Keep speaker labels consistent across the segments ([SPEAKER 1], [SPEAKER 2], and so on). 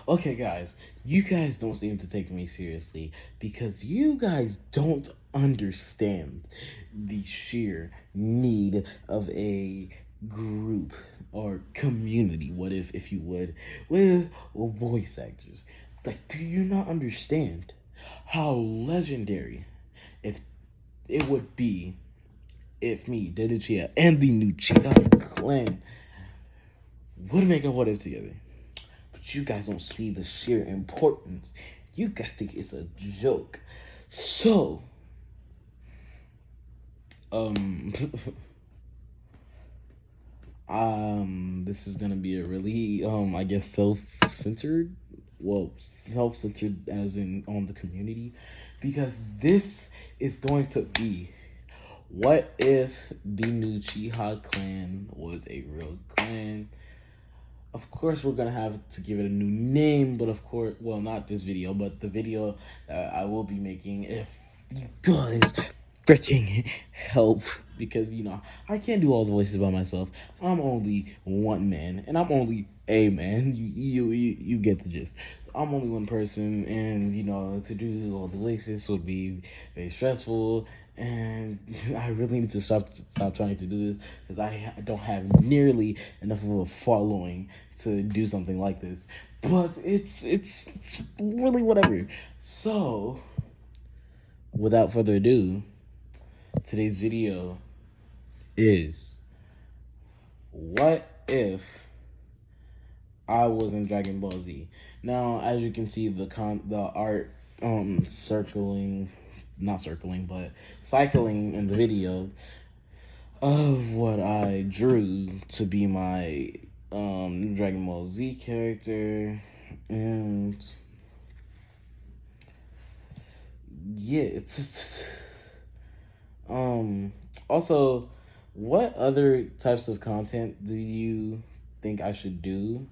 [SPEAKER 1] Okay, guys, you guys don't seem to take me seriously because you guys don't understand the sheer need of a group or community, what if you would, with voice actors. Like, do you not understand how legendary if it would be if me, Dedichia, and the new Chia clan would make a what if together? But you guys don't see the sheer importance. You guys think it's a joke. So, um, this is gonna be a really, I guess, self-centered. Well, self-centered as in on the community, because this is going to be what if the new Chiha clan was a real clan. Of course, we're gonna have to give it a new name, but of course, well, not this video, but the video that I will be making if you guys freaking help, because I can't do all the voices by myself. I'm only one man, and I'm only a man. You get the gist. I'm only one person, and to do all the voices would be very stressful, and I really need to stop trying to do this because I don't have nearly enough of a following to do something like this. But it's really whatever. So, without further ado, today's video is what if I was in Dragon Ball Z. Now, as you can see, the art circling, not circling, but cycling in the video of what I drew to be my Dragon Ball Z character, and yeah, it's um also, what other types of content do you think I should do?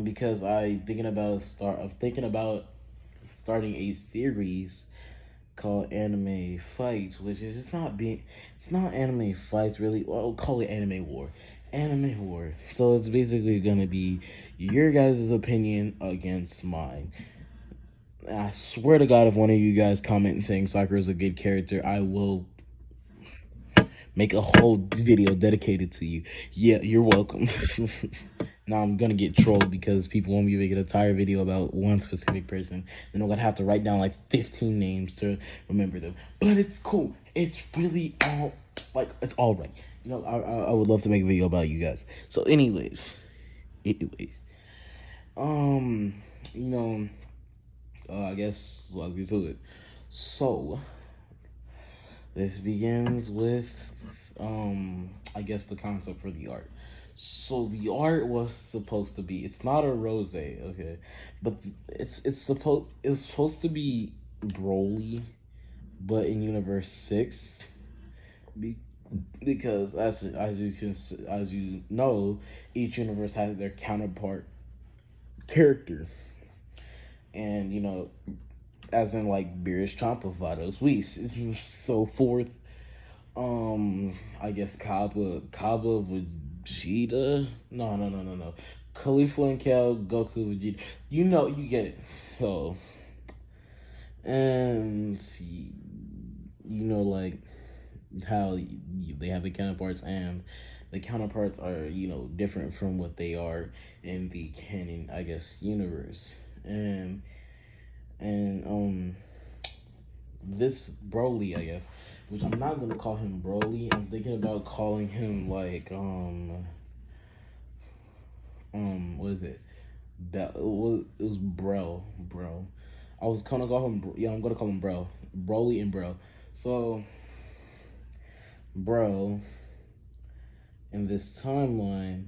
[SPEAKER 1] Because I'm thinking about starting a series called Anime Fights, which is it's not anime fights really. Well, I'll call it Anime War. Anime War. So it's basically gonna be your guys' opinion against mine. I swear to God, if one of you guys comment saying Sakura is a good character, I will make a whole video dedicated to you. Yeah, you're welcome. Now I'm gonna get trolled because people want me to make an entire video about one specific person. Then I'm gonna have to write down like 15 names to remember them. But it's cool. It's really it's all right. I would love to make a video about you guys. So, anyways, um, you know, I guess let's get to it. So, this begins with, I guess the concept for the art. So the art was supposed to be, it's not a rose, okay, but it was supposed to be Broly, but in Universe 6, be, because as you know, each universe has their counterpart character, and as in like Beerus, Champa, Vados, Whis, so forth. I guess Kaba, Vegeta. No. Caulifla and Cal, Goku, Vegeta. You get it. So, and like how they have the counterparts, and the counterparts are different from what they are in the canon, I guess, universe, and this Broly, I guess, which I'm not gonna call him Broly. I'm thinking about calling him like what is it? It was Bro. I was gonna call him, yeah, I'm gonna call him Bro, Broly and Bro. So Bro in this timeline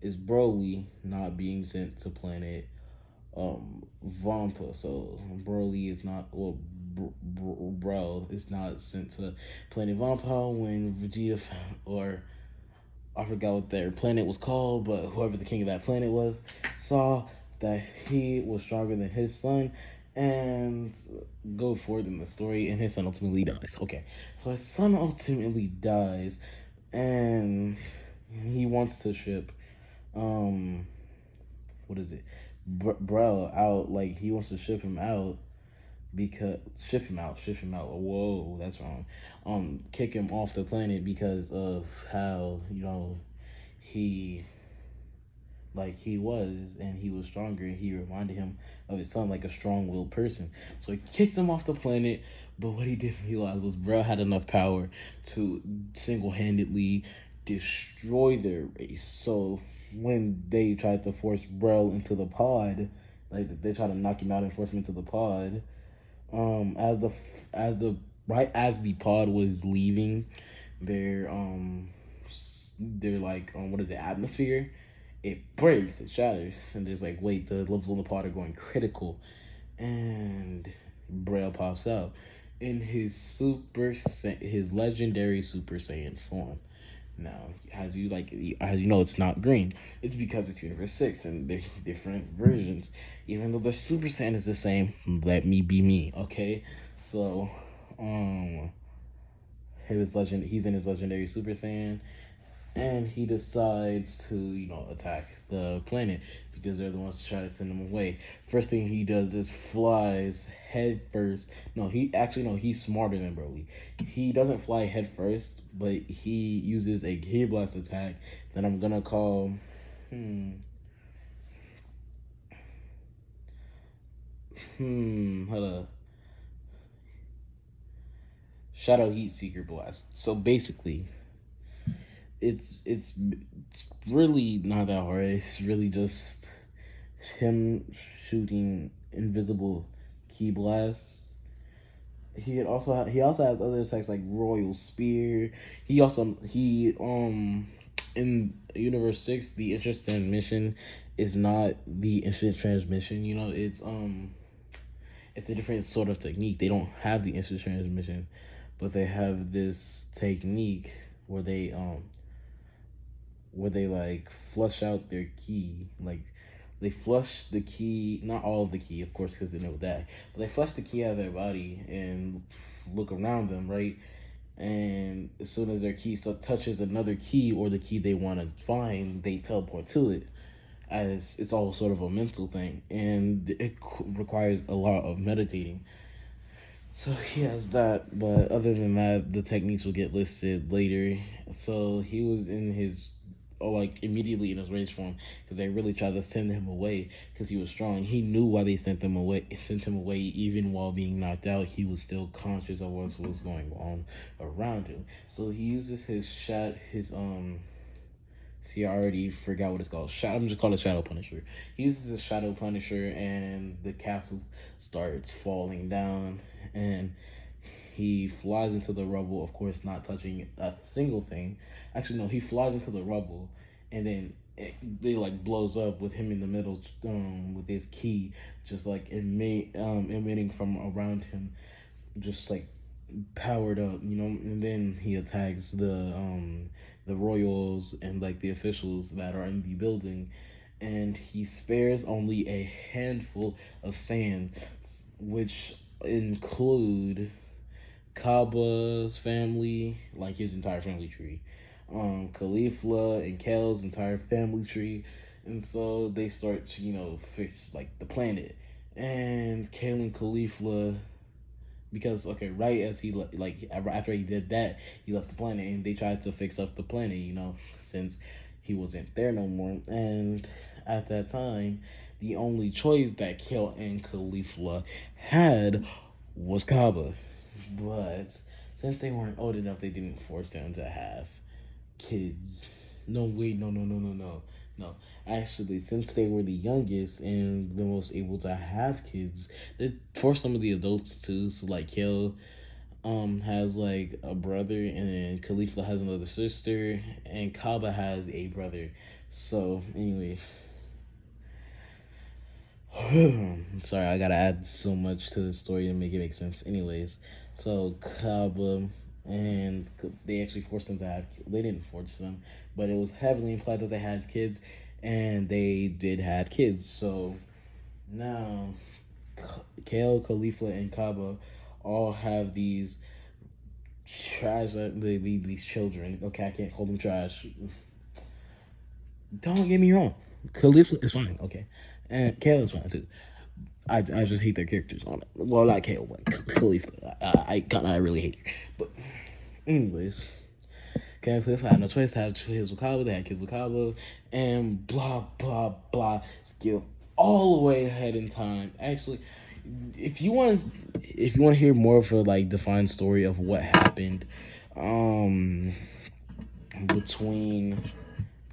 [SPEAKER 1] is Broly not being sent to planet Vampa. So Broly is not, well, bro is not sent to planet Vampa when Vegeta or I forgot what their planet was called, but whoever the king of that planet was saw that he was stronger than his son, and go forward in the story, and his son ultimately dies. Okay, so his son ultimately dies, and he wants to ship um what is it, Bro out. Like he wants to ship him out because ship him out. Whoa, that's wrong. Kick him off the planet because of how he he was, and he was stronger, and he reminded him of his son like a strong-willed person. So he kicked him off the planet. But what he didn't realize was Bro had enough power to single-handedly destroy their race. So when they tried to force Bro into the pod, like they tried to knock him out and force him into the pod, as the right as the pod was leaving their their what is it, atmosphere, it breaks, it shatters, and there's like, wait, the levels on the pod are going critical, and Braille pops out in his legendary Super Saiyan form. Now, as you know, it's not green. It's because it's Universe 6 and there's different versions. Even though the Super Saiyan is the same, let me be me, okay? So, um, he's in his legendary Super Saiyan, and he decides to attack the planet because they're the ones to try to send him away. First thing he does is flies head first. No, he's smarter than Broly. He doesn't fly head first, but he uses a Gear Blast attack that I'm gonna call hold up, Shadow Heat Seeker Blast. So basically, it's really not that hard. It's really just him shooting invisible key blasts. He also has other attacks like Royal Spear. He in Universe 6, the instant transmission is not the instant transmission. It's a different sort of technique. They don't have the instant transmission, but they have this technique where they like flush out their key. Like they flush the key, not all of the key, of course, because they know that, but they flush the key out of their body and look around them, right? And as soon as their key touches another key or the key they want to find, they teleport to it. As it's all sort of a mental thing, and it requires a lot of meditating. So he has that, but other than that, the techniques will get listed later. So he was in his, like immediately in his rage form, because they really tried to send him away because he was strong. He knew why they sent him away, even while being knocked out. He was still conscious of what was going on around him. So he uses his. See, I already forgot what it's called. I'm just calling it Shadow Punisher. He uses the Shadow Punisher, and the castle starts falling down, and he flies into the rubble. Of course, not touching a single thing. Actually, no, he flies into the rubble, and then they like blows up with him in the middle, with his key, just like emitting from around him, just like powered up, and then he attacks the royals and like the officials that are in the building, and he spares only a handful of sand, which include Kaba's family, like his entire family tree, Caulifla and Kel's entire family tree, and so they start to fix like the planet, and Kale and Caulifla, because okay, right as he like after he did that, he left the planet, and they tried to fix up the planet, since he wasn't there no more. And at that time, the only choice that Kale and Caulifla had was Kaba. But since they weren't old enough, they didn't force them to have kids. No, wait, no. Actually, since they were the youngest and the most able to have kids, they forced some of the adults too. So like Kale has like a brother, and then Khalifa has another sister, and Kaba has a brother. So anyway, sorry, I gotta add so much to the story to make it make sense. Anyways, so Kaba and they actually forced them to have. They didn't force them, but it was heavily implied that they had kids, and they did have kids. So now, Kale, Khalifa, and Kaba all have these these children. Okay, I can't call them trash. Don't get me wrong. Khalifa is fine, okay, and Kale is fine too. I just hate their characters on it. Well, not Kale, but Khalifa. I really hate her. But anyways, Kale and Khalifa had no choice to have kids with Kaba. They had kids with Kaba, and blah blah blah. Skip all the way ahead in time. Actually, if you want to hear more of a like defined story of what happened, um, between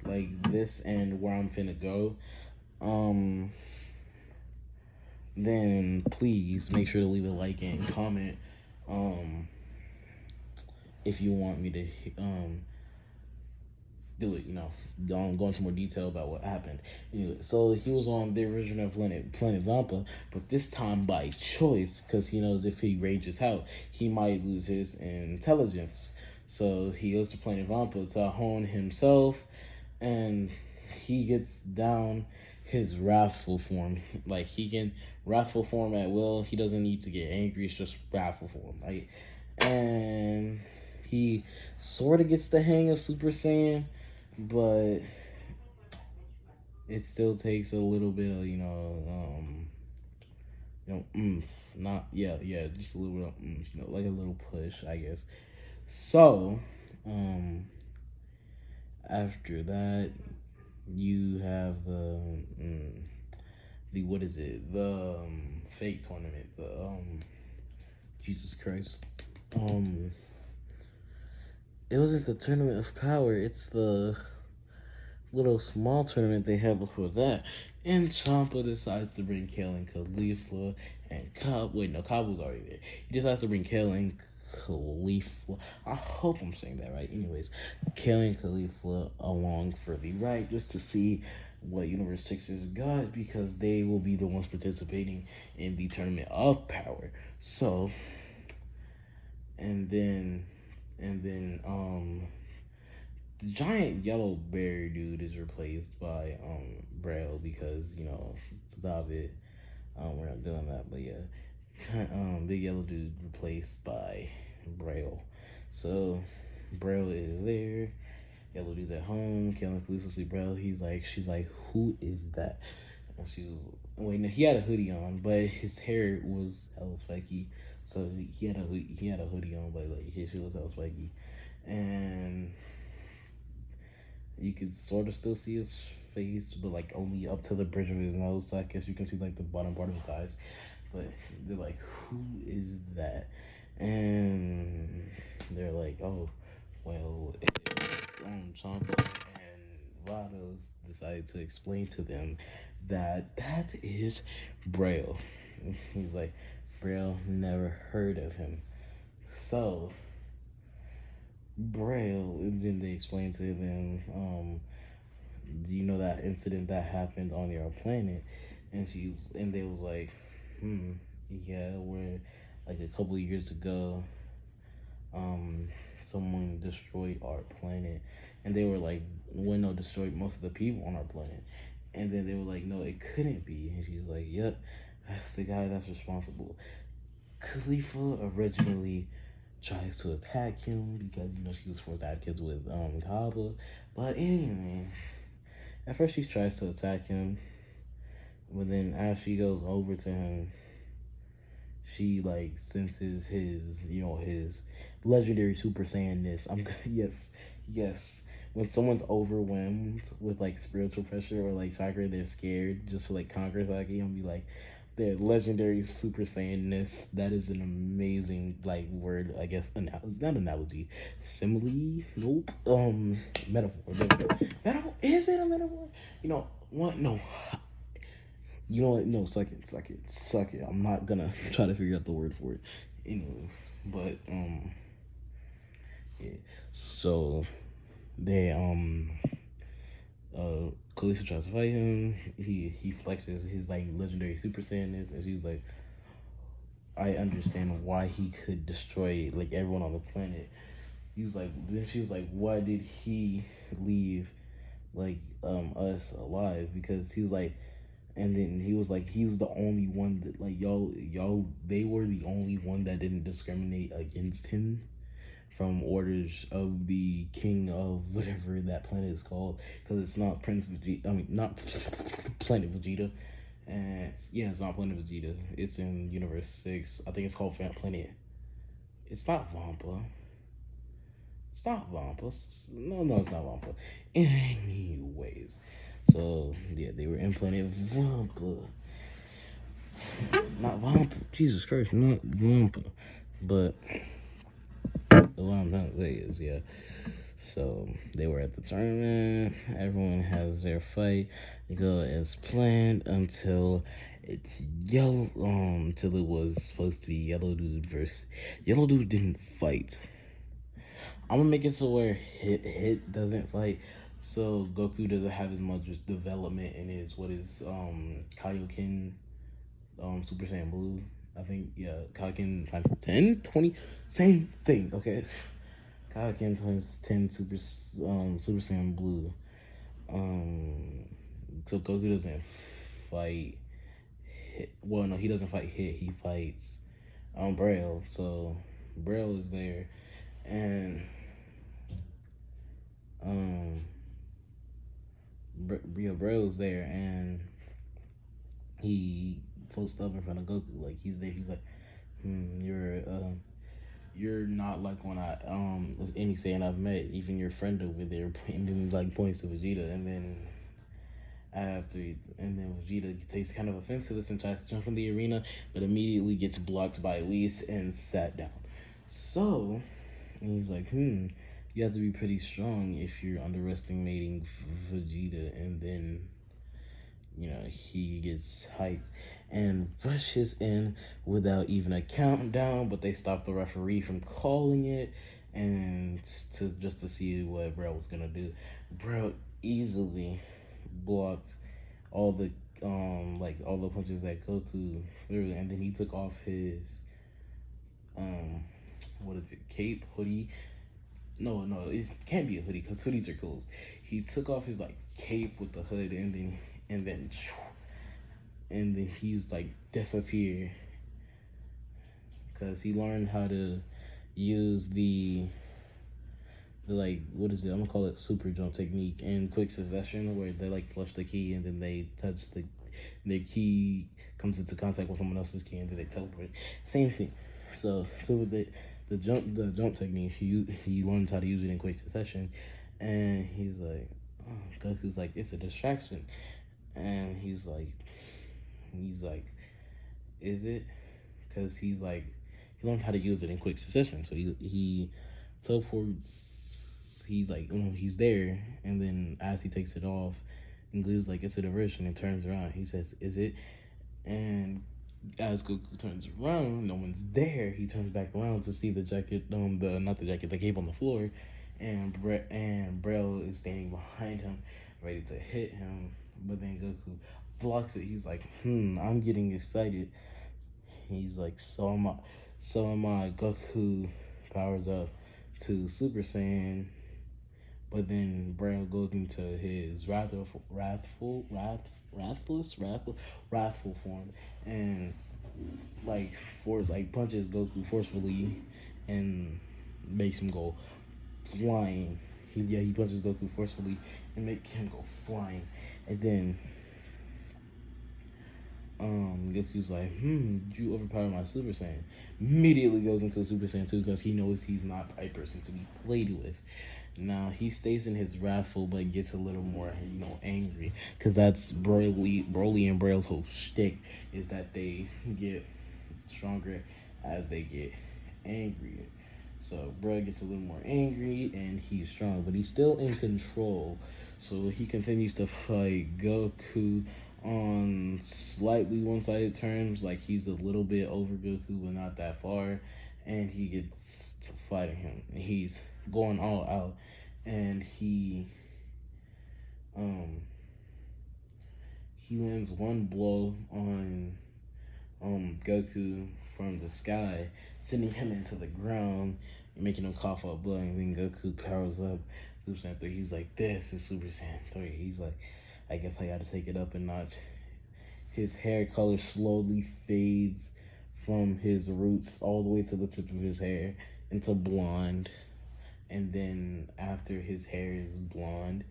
[SPEAKER 1] like this and where I'm finna go, um, then please make sure to leave a like and comment. Um, if you want me to do it, go into more detail about what happened. Anyway, so he was on the original Planet Vampa, but this time by choice, because he knows if he rages out, he might lose his intelligence. So he goes to Planet Vampa to hone himself, and he gets down his wrathful form. Like he can wrathful form at will. He doesn't need to get angry. It's just wrathful form, right? And he sort of gets the hang of Super Saiyan, but it still takes a little bit of oomph. Not just a little bit of oomph, like a little push, I guess. So, after that, you have the what is it? The fake tournament. The Jesus Christ. Um, it wasn't the tournament of power. It's the little small tournament they had before that. And Champa decides to bring Kale and Khalifa and Cobb. Wait, no, Cobb was already there. He decides to bring Kale and Khalifa. I hope I'm saying that right. Anyways, Kale and Khalifa along for the ride just to see what Universe 6's got because they will be the ones participating in the tournament of power. So, and then, the giant yellow bear dude is replaced by Braille because stop it. We're not doing that, but yeah, big yellow dude replaced by Braille. So Braille is there. Yellow dude's at home. Killing exclusively Braille. She's like, who is that? And she was wait. No, he had a hoodie on, but his hair was hella spiky. So he had a hoodie on, but like his shit was hella spiky, and you could sort of still see his face, but like only up to the bridge of his nose. So I guess you can see like the bottom part of his eyes. But they're like, who is that? And they're like, oh, well, Champa and Vados decided to explain to them that is Braille. He's like, Braille never heard of him. So Braille, and then they explained to them, do you know that incident that happened on your planet? And they was like, yeah, where like a couple of years ago, um, someone destroyed our planet, and they were like, well, no, destroyed most of the people on our planet, and then they were like, no, it couldn't be, and she was like, yep, that's the guy that's responsible. Khalifa originally tries to attack him because she was forced to have kids with Kaba, but anyway, at first she tries to attack him, but then as she goes over to him, she like senses his legendary Super Saiyanness. I'm yes. When someone's overwhelmed with like spiritual pressure or like chakra, they're scared just to like conquer Saki and be like their legendary Super Saiyanness. That is an amazing like word, I guess. Not analogy, simile. Nope. Metaphor. Is it a metaphor? What? No. You know what? No, suck it. I'm not gonna try to figure out the word for it. Anyways, but yeah. So they Khalifa tries to fight him. He flexes his like legendary Super Saiyanness, and she's like, I understand why he could destroy like everyone on the planet. He was like, then she was like, why did he leave like us alive? Because he was like, and then he was like, he was the only one that like y'all they were the only one that didn't discriminate against him. from orders of the king of whatever that planet is called, because it's not Prince Vegeta. I mean, not Planet Vegeta. And yeah, it's not Planet Vegeta. It's in Universe 6. I think it's called Planet. It's not Vampa. It's not Vampa. No, it's not Vampa. Anyways, so yeah, they were in Planet Vampa. Not Vampa. Jesus Christ, not Vampa. But what I'm trying to say is, yeah. So they were at the tournament. Everyone has their fight go as planned until it's yellow. Until it was supposed to be Yellow Dude versus Yellow Dude didn't fight. I'm gonna make it so where Hit doesn't fight, so Goku doesn't have as much development in his Kaioken Super Saiyan Blue. I think yeah, Kaioken times 10, 20, same thing. Okay, Kaioken times 10 Super Saiyan Blue. So Goku doesn't fight Hit. Well, no, he doesn't fight Hit. He fights Braille. So Braille is there, and um Braille's there, and he posts up in front of Goku, like he's there. He's like, you're not like when I any saying I've met, even your friend over there, and then like points to Vegeta, and then Vegeta takes kind of offense to this and tries to jump from the arena, but immediately gets blocked by Whis and sat down. So, and he's like, you have to be pretty strong if you're underestimating Vegeta, and then he gets hyped and rushes in without even a countdown, but they stop the referee from calling it, and to see what Bro was gonna do. Bro easily blocked all the all the punches that Goku threw, and then he took off his what is it, cape, hoodie. No, it can't be a hoodie because hoodies are closed. He took off his like cape with the hood, and then he's like disappear, because he learned how to use the like, what is it? I'm gonna call it super jump technique in quick succession, where they like flush the key and then they touch their key comes into contact with someone else's key and then they teleport. Same thing. So with the jump technique, he learns how to use it in quick succession, and he's like, Goku's like, it's a distraction, and he's like, is it? Because he learned how to use it in quick succession. So he teleports. He's like, he's there, and then as he takes it off, and Glue's like, it's a diversion, and turns around. He says, is it? And as Goku turns around, no one's there. He turns back around to see the jacket, the cape on the floor, and Braille is standing behind him, ready to hit him. But then Goku blocks it. He's like, I'm getting excited. He's like, so am I. Goku powers up to Super Saiyan, but then Braille goes into his wrathful form, and punches Goku forcefully and makes him go flying. He punches Goku forcefully and make him go flying, and then Goku's like, you overpower my Super Saiyan. Immediately goes into Super Saiyan 2 because he knows he's not a person to be played with. Now, he stays in his wrathful, but gets a little more, angry. Because that's Broly and Braille's whole shtick, is that they get stronger as they get angrier. So, Braille gets a little more angry, and he's strong, but he's still in control. So, he continues to fight Goku on slightly one-sided terms, like he's a little bit over Goku, but not that far, and he gets to fighting him. He's going all out, and he lands one blow on Goku from the sky, sending him into the ground and making him cough up blood. And then Goku powers up Super Saiyan 3. He's like, this is Super Saiyan 3. He's like, I guess I gotta take it up a notch. His hair color slowly fades from his roots all the way to the tip of his hair into blonde. and then after his hair is blonde,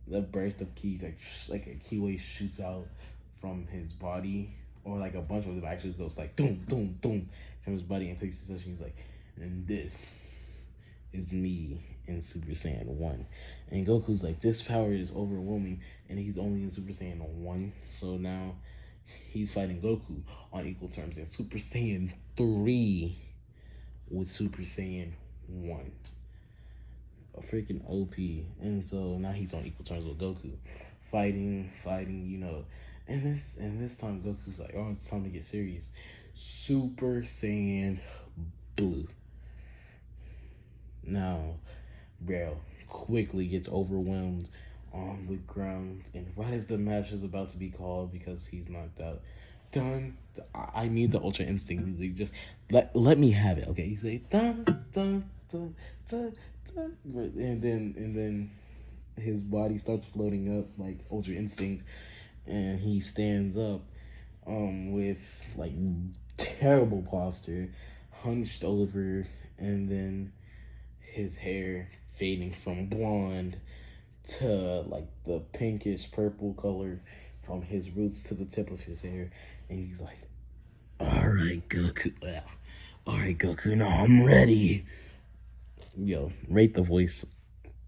[SPEAKER 1] the burst of ki, like a ki wave shoots out from his body, or like a bunch of them actually goes like boom, boom, boom from his body and clicks his touch. He's like, and this is me in Super Saiyan 1. And Goku's like, this power is overwhelming, and he's only in Super Saiyan 1. So now he's fighting Goku on equal terms in Super Saiyan 3 with Super Saiyan 1. A freaking OP. And so now he's on equal terms with Goku. Fighting. And this time Goku's like, oh, it's time to get serious. Super Saiyan Blue. Now, Bro quickly gets overwhelmed on the ground, and right as the match is about to be called because he's knocked out, dun. I need the Ultra Instinct music. Just let me have it, okay? You say dun dun dun dun dun, and then his body starts floating up like Ultra Instinct, and he stands up, with like terrible posture, hunched over, and then his hair fading from blonde to like the pinkish purple color from his roots to the tip of his hair. And he's like, all right, Goku. All right, Goku, now I'm ready. Yo, rate the voice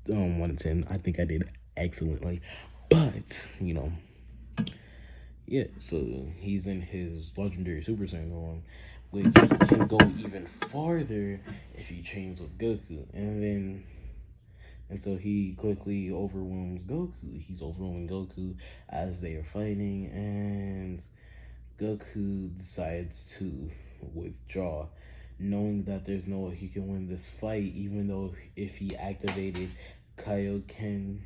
[SPEAKER 1] 1 to 10. I think I did excellently. But, yeah, so he's in his legendary Super Saiyan form, which can go even farther if he trains with Goku. And so he quickly overwhelms Goku. He's overwhelming Goku as they are fighting, and Goku decides to withdraw, knowing that there's no way he can win this fight, even though if he activated Kaioken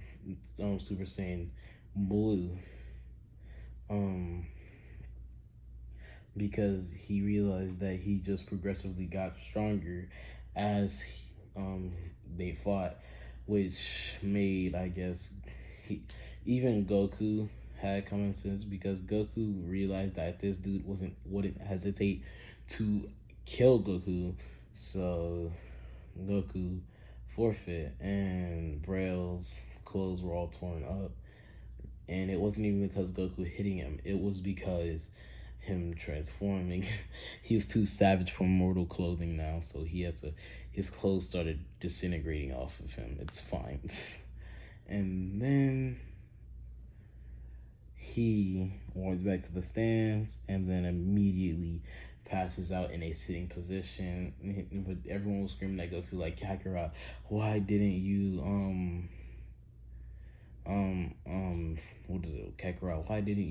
[SPEAKER 1] Super Saiyan Blue, because he realized that he just progressively got stronger as they fought, which made, I guess, even Goku had common sense, because Goku realized that this dude wouldn't hesitate to kill Goku, so Goku forfeit, and Braille's clothes were all torn up, and it wasn't even because Goku hitting him, it was because him transforming. He was too savage for mortal clothing now, so his clothes started disintegrating off of him. It's fine. And then he walks back to the stands and then immediately passes out in a sitting position. But everyone was screaming at Goku like, Kakarot, why didn't you what is it, Kakarot, why didn't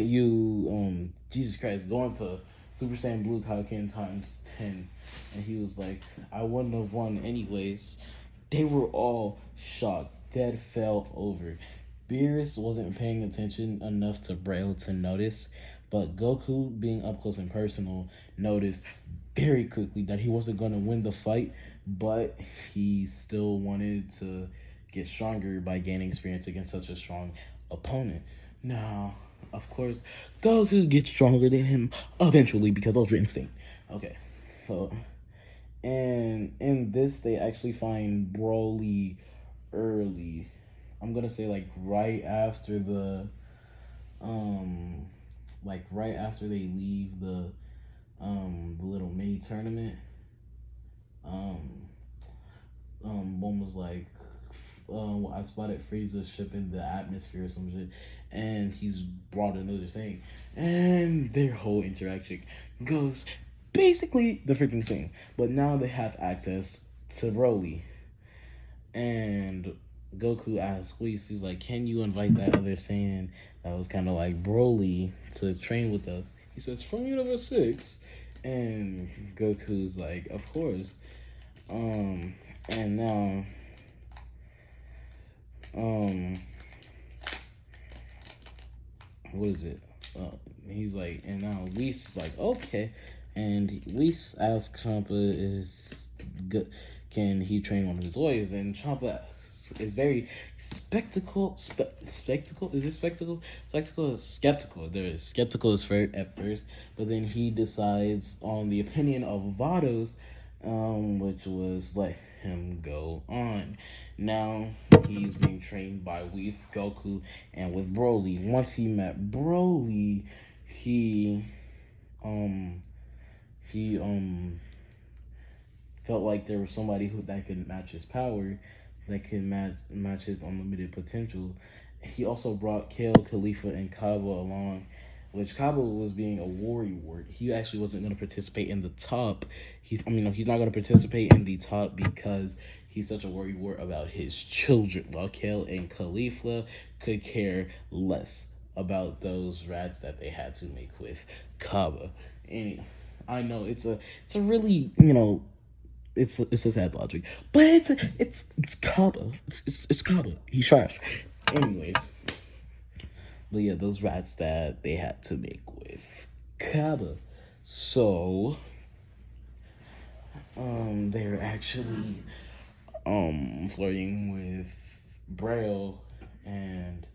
[SPEAKER 1] you Jesus Christ, go into Super Saiyan Blue Kaioken times 10? And he was like, I wouldn't have won anyways. They were all shocked. Dead fell over. Beerus wasn't paying attention enough to Braille to notice, but Goku, being up close and personal, noticed very quickly that he wasn't going to win the fight, but he still wanted to get stronger by gaining experience against such a strong opponent. Now, of course, Goku gets stronger than him eventually because Ultra Instinct. Okay, so, and in this, they actually find Broly early. I'm gonna say like right after they leave the little mini tournament. One was like, I spotted Frieza's ship in the atmosphere or some shit, and he's brought another thing, and their whole interaction goes basically the freaking same. But now they have access to Broly, and Goku asks Whis, he's like, can you invite that other Saiyan that was kind of like Broly to train with us? He says, from Universe 6. And Goku's like, of course. And now, what is it? He's like, and now Whis is like, okay. And Whis asks Champa, is good, can he train one of his warriors? And Champa asks, is very spectacle. Is it spectacle? Spectacle is skeptical. There is skeptical is fair at first, but then he decides on the opinion of Vados, which was let him go on. Now he's being trained by Whis, Goku, and with Broly. Once he met Broly, he um he felt like there was somebody who that could match his power, that could match his unlimited potential. He also brought Kale, Khalifa, and Kaba along, which Kaba was being a warrior. He actually wasn't going to participate in the top. He's not going to participate in the top because he's such a warrior about his children, while Kale and Khalifa could care less about those rats that they had to make with Kaba. And I know it's a really it's a sad logic, but it's Kaba. It's Kaba. He's trash. Anyways, but yeah, those rats that they had to make with Kaba. So they're actually flirting with Braille and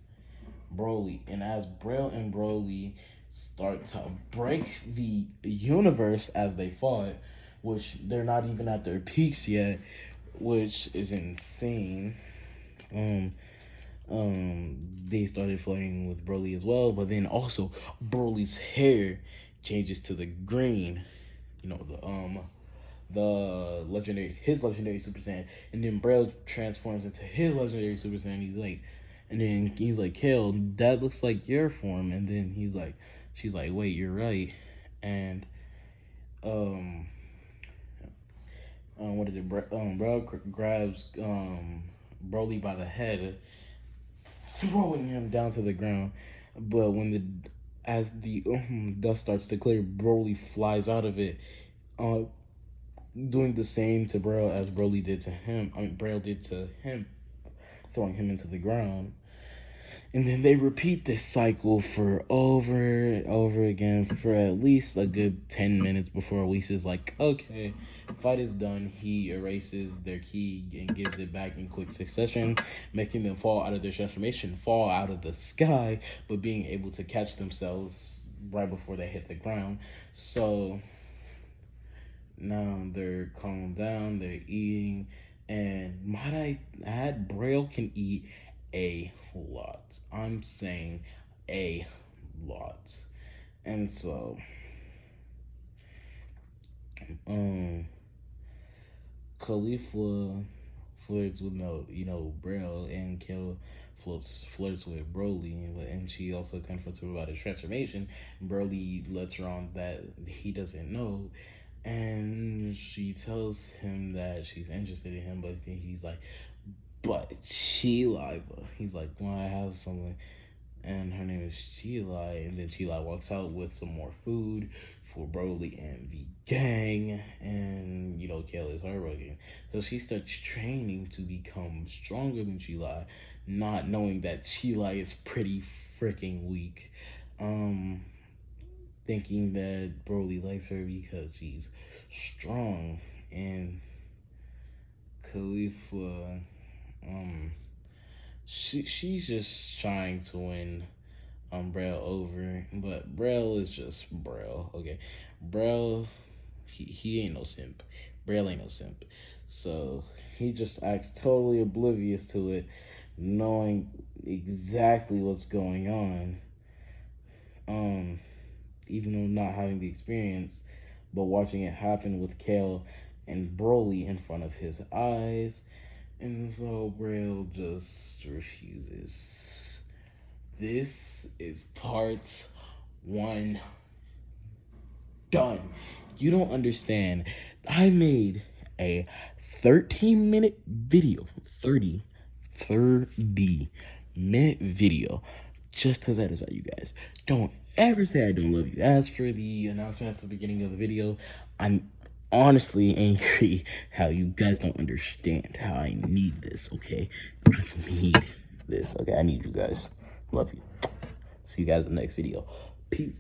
[SPEAKER 1] Broly, and as Braille and Broly start to break the universe as they fought, which they're not even at their peaks yet, which is insane. They started flirting with Broly as well, but then also Broly's hair changes to the green. His legendary Super Saiyan, and then Braille transforms into his legendary Super Saiyan. He's like, Kale, that looks like your form, and then she's like, wait, you're right, and what is it? Braille grabs Broly by the head, throwing him down to the ground. But as the dust starts to clear, Broly flies out of it, doing the same to Braille as Broly did to him. Braille did to him, throwing him into the ground. And then they repeat this cycle for over and over again for at least a good 10 minutes before Whis is like, okay, fight is done. He erases their ki and gives it back in quick succession, making them fall out of their transformation, fall out of the sky, but being able to catch themselves right before they hit the ground. So now they're calmed down, they're eating, and might I add, Braille can eat a lot. I'm saying a lot. And so Khalifa flirts with Braille, and Kale flirts with Broly, and she also confronts him about his transformation. Broly lets her on that he doesn't know, and she tells him that she's interested in him, but he's like, but Sheila. He's like, well, I have someone, and her name is Sheila. And then Sheila walks out with some more food for Broly and the gang, and Kale is heartbroken. So she starts training to become stronger than Sheila, not knowing that Sheila is pretty freaking weak. Thinking that Broly likes her because she's strong, and Khalifa, she's just trying to win Braille over, but Braille is just Braille. Okay, Braille, he ain't no simp. Braille ain't no simp. So he just acts totally oblivious to it, knowing exactly what's going on. Even though not having the experience, but watching it happen with Kale and Broly in front of his eyes. And so Braille just refuses. This is part 1 done. You don't understand. I made a 13-minute video, 30-minute video, just to satisfy you guys. Don't ever say I don't love you. As for the announcement at the beginning of the video, I'm honestly angry how you guys don't understand how I need this, okay? I need this, okay? I need you guys. Love you. See you guys in the next video. Peace.